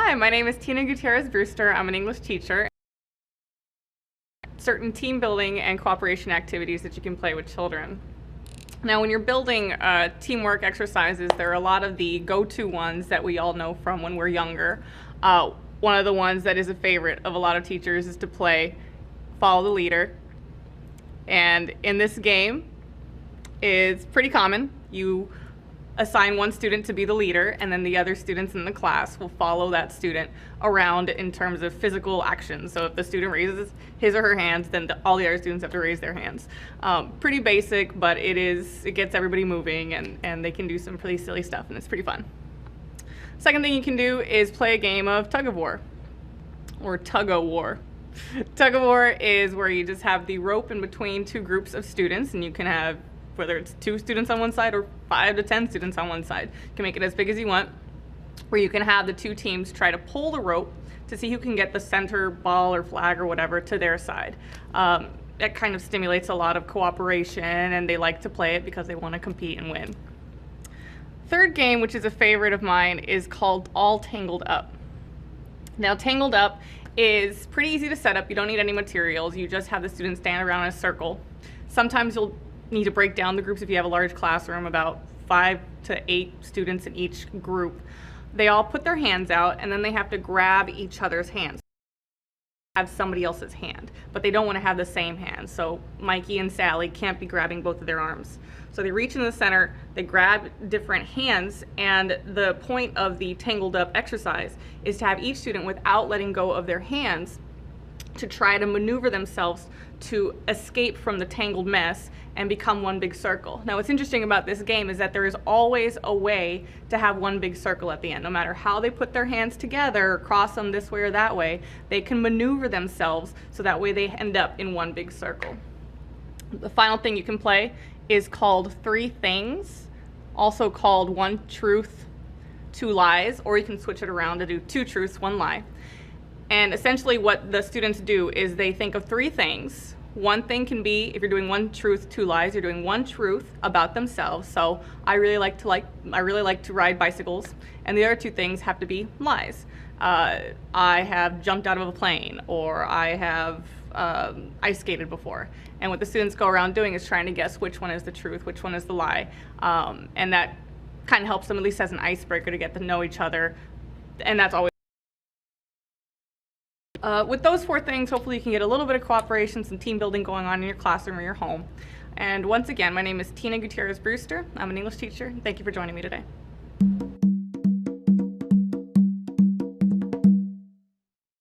Hi, my name is Tina Gutierrez-Brewster. I'm an English teacher. Certain team building and cooperation activities that you can play with children. Now, when you're building teamwork exercises, there are a lot of the go-to ones that we all know from when we're younger. One of the ones that is a favorite of a lot of teachers is to play Follow the Leader. And in this game, it's pretty common. You assign one student to be the leader, and then the other students in the class will follow that student around in terms of physical actions. So if the student raises his or her hands, then all the other students have to raise their hands. Pretty basic, but it gets everybody moving, and they can do some pretty silly stuff, and it's pretty fun. Second thing you can do is play a game of Tug of War, or Tug of War. Tug of War is where you just have the rope in between two groups of students, and you can have whether it's 2 students on one side or 5 to 10 students on one side. You can make it as big as you want, where you can have the 2 teams try to pull the rope to see who can get the center ball or flag or whatever to their side. That kind of stimulates a lot of cooperation, and they like to play it because they want to compete and win. Third game, which is a favorite of mine, is called All Tangled Up. Now, Tangled Up is pretty easy to set up. You don't need any materials. You just have the students stand around in a circle. Sometimes you'll need to break down the groups if you have a large classroom, about 5 to 8 students in each group. They all put their hands out, and then they have to grab each other's hands. Have somebody else's hand, but they don't want to have the same hand. So Mikey and Sally can't be grabbing both of their arms. So they reach in the center, they grab different hands, and the point of the Tangled Up exercise is to have each student, without letting go of their hands, to try to maneuver themselves to escape from the tangled mess and become one big circle. Now, what's interesting about this game is that there is always a way to have one big circle at the end. No matter how they put their hands together or cross them this way or that way, they can maneuver themselves so that way they end up in one big circle. The final thing you can play is called 3 Things, also called 1 Truth, 2 Lies, or you can switch it around to do 2 truths, 1 lie. And essentially what the students do is they think of 3 things. One thing can be, if you're doing 1 truth, 2 lies, you're doing 1 truth about themselves. So I really like to ride bicycles, and the other 2 things have to be lies. I have jumped out of a plane, or I have ice skated before. And what the students go around doing is trying to guess which one is the truth, which one is the lie. And that kind of helps them, at least as an icebreaker, to get to know each other. And that's always with those 4 things, hopefully you can get a little bit of cooperation, some team building going on in your classroom or your home. And once again, my name is Tina Gutierrez-Brewster. I'm an English teacher. Thank you for joining me today.